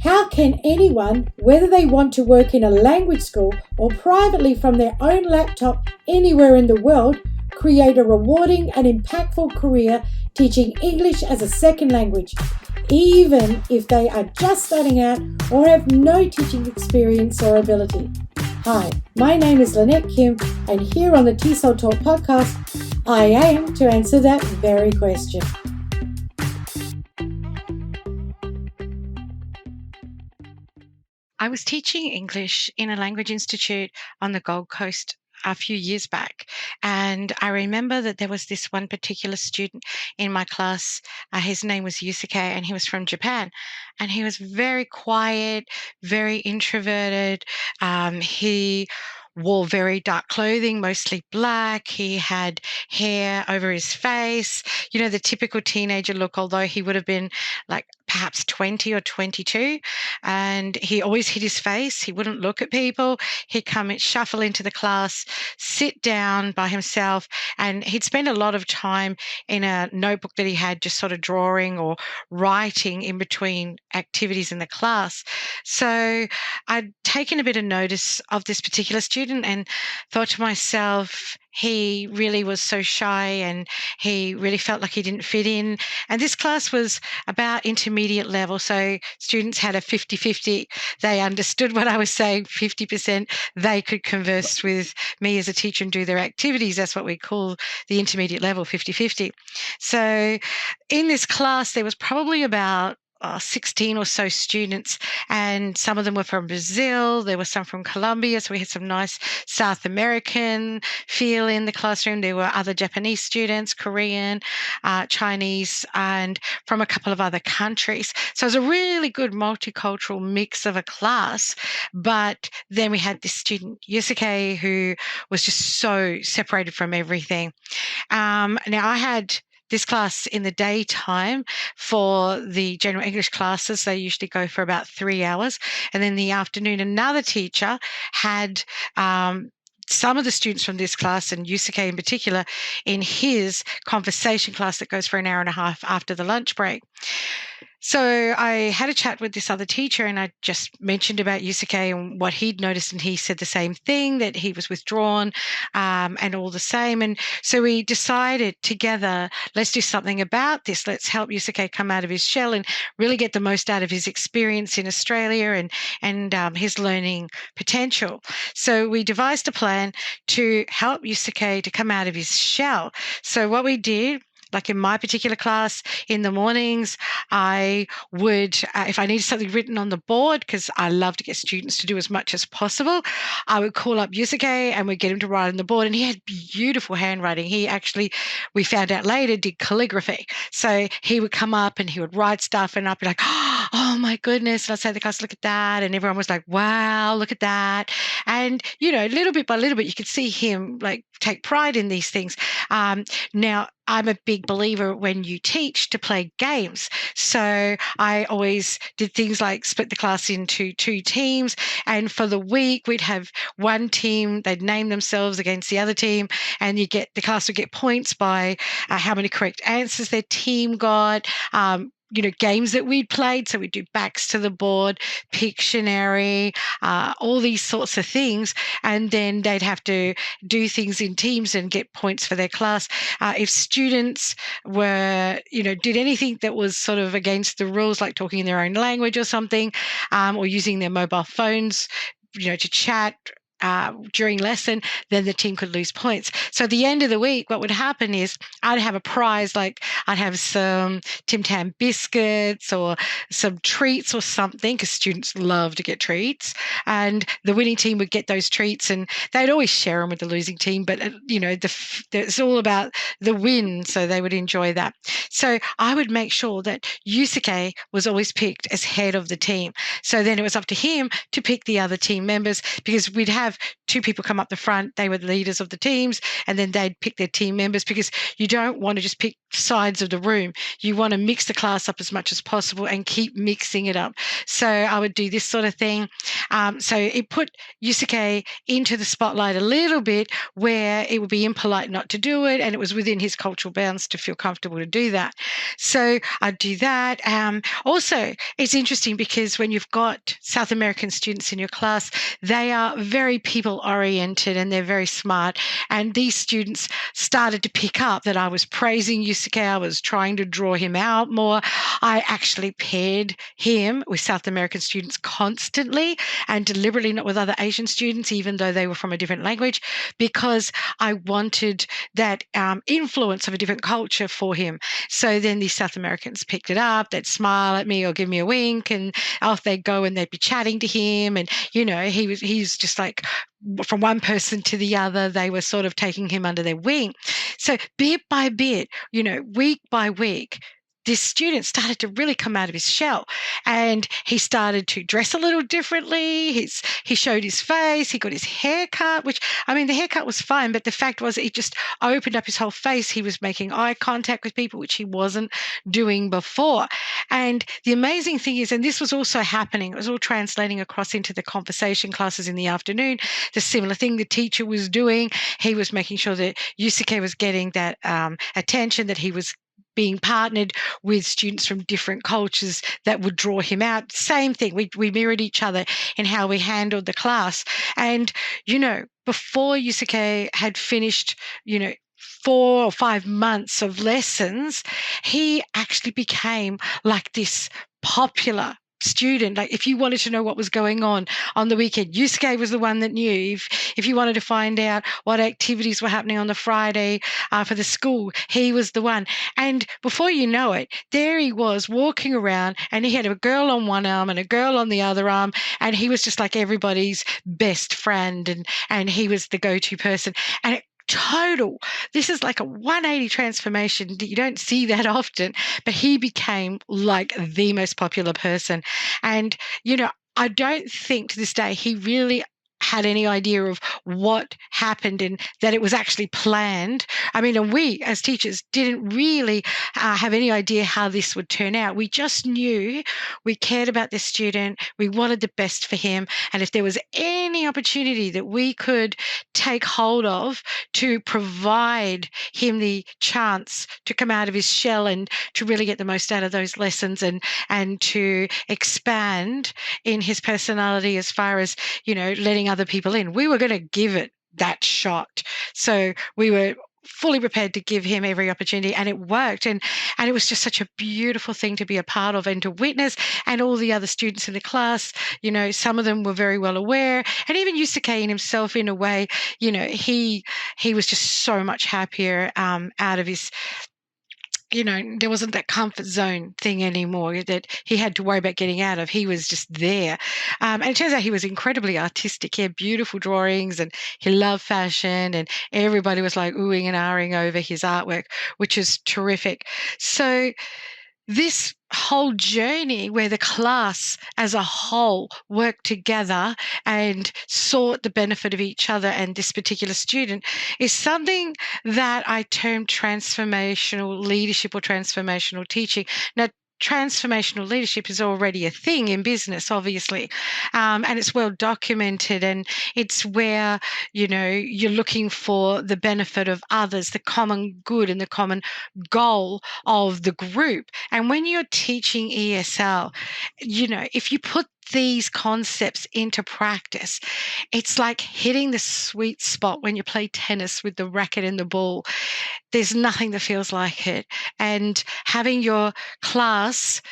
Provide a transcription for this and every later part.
How can anyone, whether they want to work in a language school or privately from their own laptop anywhere in the world, create a rewarding and impactful career teaching English as a second language, even if they are just starting out or have no teaching experience or ability? Hi, my name is Lynette Kim, and here on the TESOL Talk podcast, I aim to answer that very question. I was teaching English in a language institute on the Gold Coast a few years back, and I remember that there was this one particular student in my class. His name was Yusuke, and he was from Japan, and he was very quiet, very introverted. He wore very dark clothing, mostly black. He had hair over his face, the typical teenager look, although he would have been like perhaps 20 or 22. And he always hid his face. He wouldn't look at people. He'd come and shuffle into the class, sit down by himself, and he'd spend a lot of time in a notebook that he had, just sort of drawing or writing in between activities in the class. So I'd taken a bit of notice of this particular student and thought to myself, he really was so shy and he really felt like he didn't fit in. And this class was about intermediate level, so students had a 50-50. They understood what I was saying, 50% they could converse with me as a teacher and do their activities. That's what we call the intermediate level, 50-50. So in this class, there was probably about 16 or so students, and some of them were from Brazil. There were some from Colombia, so we had some nice South American feel in the classroom. There were other Japanese students, Korean, Chinese, and from a couple of other countries. So it was a really good multicultural mix of a class. But then we had this student, Yusuke, who was just so separated from everything. Now, I had this class in the daytime for the general English classes. They usually go for about 3 hours. And then in the afternoon, another teacher had some of the students from this class, and Yusuke in particular, in his conversation class that goes for an hour and a half after the lunch break. So I had a chat with this other teacher, and I just mentioned about Yusuke and what he'd noticed, and he said the same thing, that he was withdrawn and all the same. And so we decided together, let's do something about this. Let's help Yusuke come out of his shell and really get the most out of his experience in Australia and his learning potential. So we devised a plan to help Yusuke to come out of his shell. So what we did, like in my particular class, in the mornings, I would, if I needed something written on the board, because I love to get students to do as much as possible, I would call up Yusuke and we'd get him to write on the board. And he had beautiful handwriting. He actually, we found out later, did calligraphy. So he would come up and he would write stuff, and I'd be like, oh my goodness. And I'd say to the class, look at that. And everyone was like, wow, look at that. And, little bit by little bit, you could see him like take pride in these things. Now, I'm a big believer when you teach to play games. So I always did things like split the class into 2 teams. And for the week, we'd have one team, they'd name themselves against the other team. And the class would get points by how many correct answers their team got. Games that we'd played. So we'd do backs to the board, Pictionary, all these sorts of things. And then they'd have to do things in teams and get points for their class. If students were, did anything that was sort of against the rules, like talking in their own language or something, or using their mobile phones, to chat during lesson, then the team could lose points. So at the end of the week, what would happen is I'd have a prize, like I'd have some Tim Tam biscuits or some treats or something, because students love to get treats, and the winning team would get those treats, and they'd always share them with the losing team, but it's all about the win, so they would enjoy that. So I would make sure that Yusuke was always picked as head of the team. So then it was up to him to pick the other team members, because we'd have 2 people come up the front. They were the leaders of the teams, and then they'd pick their team members, because you don't want to just pick sides of the room. You want to mix the class up as much as possible and keep mixing it up. So I would do this sort of thing. So it put Yusuke into the spotlight a little bit, where it would be impolite not to do it, and it was within his cultural bounds to feel comfortable to do that. So I'd do that. Also, it's interesting because when you've got South American students in your class, they are very people-oriented and they're very smart. And these students started to pick up that I was praising Yusuke. I was trying to draw him out more. I actually paired him with South American students constantly and deliberately, not with other Asian students, even though they were from a different language, because I wanted that influence of a different culture for him. So then the South Americans picked it up. They'd smile at me or give me a wink, and off they'd go and they'd be chatting to him. And, he's just like, from one person to the other, they were sort of taking him under their wing. So bit by bit, week by week, this student started to really come out of his shell, and he started to dress a little differently. He showed his face. He got his hair cut, which, the haircut was fine, but the fact was it just opened up his whole face. He was making eye contact with people, which he wasn't doing before. And the amazing thing is, and this was also happening, it was all translating across into the conversation classes in the afternoon, the similar thing the teacher was doing. He was making sure that Yusuke was getting that attention, that he was being partnered with students from different cultures that would draw him out. Same thing. We mirrored each other in how we handled the class. And, before Yusuke had finished, 4 or 5 months of lessons, he actually became like this popular student. Like, if you wanted to know what was going on the weekend, Yusuke was the one that knew. If you wanted to find out what activities were happening on the Friday for the school, he was the one. And before you know it, there he was walking around, and he had a girl on one arm and a girl on the other arm, and he was just like everybody's best friend, and he was the go-to person. And this is like a 180 transformation that you don't see that often, but he became like the most popular person. And, I don't think to this day he really had any idea of what happened and that it was actually planned. And we as teachers didn't really have any idea how this would turn out. We just knew we cared about this student. We wanted the best for him. And if there was any opportunity that we could take hold of to provide him the chance to come out of his shell and to really get the most out of those lessons and to expand in his personality as far as, letting other people in, we were going to give it that shot. So we were fully prepared to give him every opportunity, and it worked. And it was just such a beautiful thing to be a part of and to witness. And all the other students in the class, some of them were very well aware. And even Yusuke in himself, in a way, he was just so much happier out of his, there wasn't that comfort zone thing anymore that he had to worry about getting out of. He was just there. And it turns out he was incredibly artistic. He had beautiful drawings and he loved fashion, and everybody was like oohing and ahhing over his artwork, which is terrific. So this whole journey where the class as a whole worked together and sought the benefit of each other and this particular student is something that I term transformational leadership or transformational teaching. Now, transformational leadership is already a thing in business, obviously, and it's well documented, and it's where, you're looking for the benefit of others, the common good and the common goal of the group. And when you're teaching ESL, if you put these concepts into practice, it's like hitting the sweet spot when you play tennis with the racket and the ball. There's nothing that feels like it. And having your class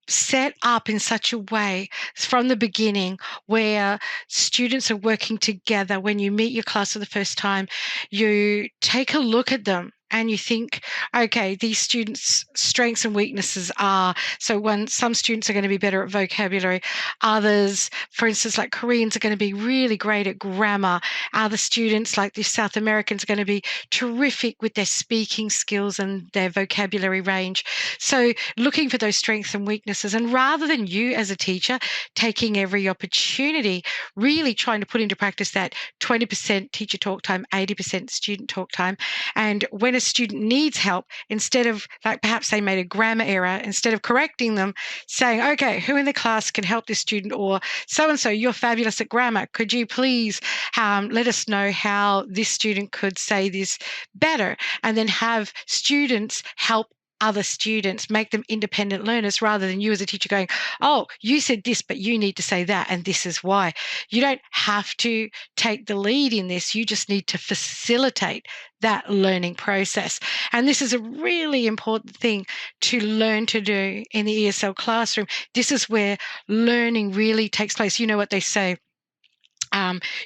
set up in such a way from the beginning where students are working together, when you meet your class for the first time, you take a look at them and you think, okay, these students' strengths and weaknesses are, so when some students are going to be better at vocabulary, others, for instance, like Koreans, are going to be really great at grammar. Other students, like the South Americans, are going to be terrific with their speaking skills and their vocabulary range. So looking for those strengths and weaknesses, and rather than you as a teacher taking every opportunity, really trying to put into practice that 20% teacher talk time, 80% student talk time. And when a a student needs help, instead of, like, perhaps they made a grammar error, instead of correcting them, saying, okay, who in the class can help this student? Or so-and-so, you're fabulous at grammar. Could you please let us know how this student could say this better? And then have students help other students, make them independent learners, rather than you as a teacher going, oh, you said this, but you need to say that, and this is why. You don't have to take the lead in this. You just need to facilitate that learning process. And this is a really important thing to learn to do in the ESL classroom. This is where learning really takes place. You know what they say,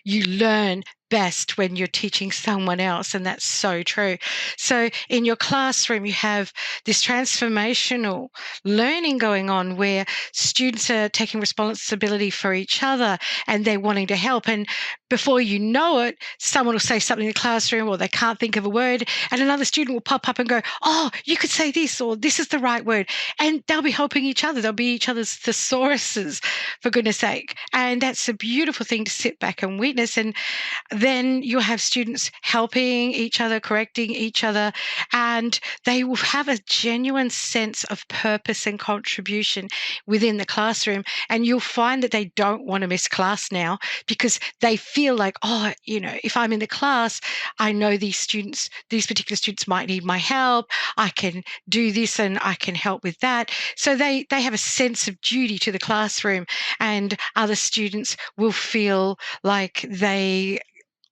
you learn best when you're teaching someone else, and that's so true. So in your classroom, you have this transformational learning going on where students are taking responsibility for each other and they're wanting to help. And before you know it, someone will say something in the classroom, or they can't think of a word, and another student will pop up and go, oh, you could say this, or this is the right word. And they'll be helping each other. They'll be each other's thesauruses, for goodness sake. And that's a beautiful thing to sit back and witness. And then you'll have students helping each other, correcting each other, and they will have a genuine sense of purpose and contribution within the classroom. And you'll find that they don't want to miss class now, because they feel like, oh, if I'm in the class, I know these particular students might need my help. I can do this and I can help with that. So they have a sense of duty to the classroom, and other students will feel like they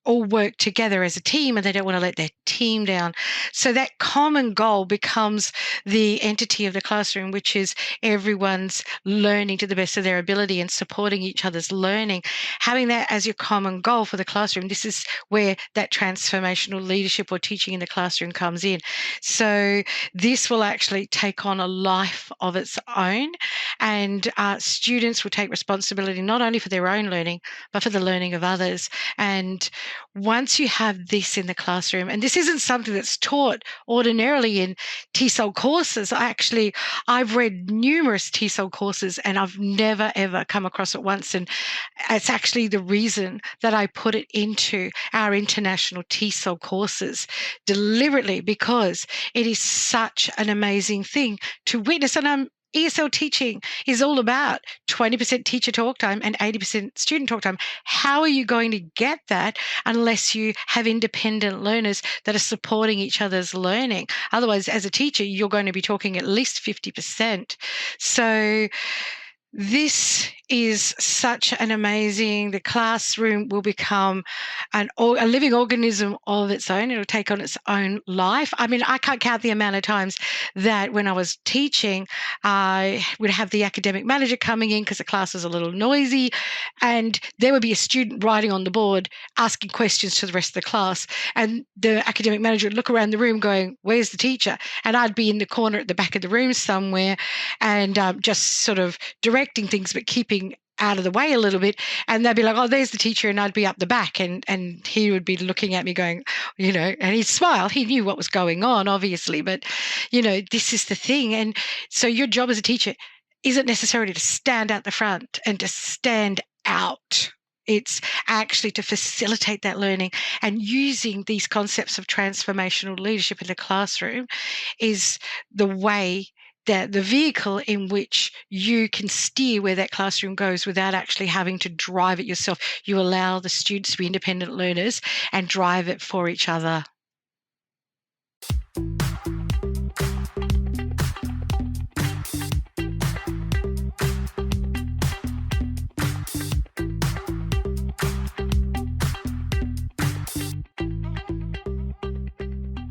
all work together as a team and they don't want to let their team down. So that common goal becomes the entity of the classroom, which is everyone's learning to the best of their ability and supporting each other's learning. Having that as your common goal for the classroom, this is where that transformational leadership or teaching in the classroom comes in. So this will actually take on a life of its own, and students will take responsibility not only for their own learning, but for the learning of others. And once you have this in the classroom, and this isn't something that's taught ordinarily in TESOL courses. I've read numerous TESOL courses and I've never, ever come across it once. And it's actually the reason that I put it into our international TESOL courses deliberately, because it is such an amazing thing to witness. And ESL teaching is all about 20% teacher talk time and 80% student talk time. How are you going to get that unless you have independent learners that are supporting each other's learning? Otherwise, as a teacher, you're going to be talking at least 50%. So this is such an amazing, the classroom will become a living organism of its own. It'll take on its own life. I mean, I can't count the amount of times that when I was teaching, I would have the academic manager coming in because the class was a little noisy, and there would be a student writing on the board asking questions to the rest of the class, and the academic manager would look around the room going, where's the teacher? And I'd be in the corner at the back of the room somewhere and just sort of directing things but keeping out of the way a little bit, and they'd be like, oh, there's the teacher, and I'd be up the back, and he would be looking at me going, and he'd smile. He knew what was going on, obviously, but this is the thing. And so your job as a teacher isn't necessarily to stand out the front and to stand out. It's actually to facilitate that learning, and using these concepts of transformational leadership in the classroom is the way, that the vehicle in which you can steer where that classroom goes without actually having to drive it yourself. You allow the students to be independent learners and drive it for each other.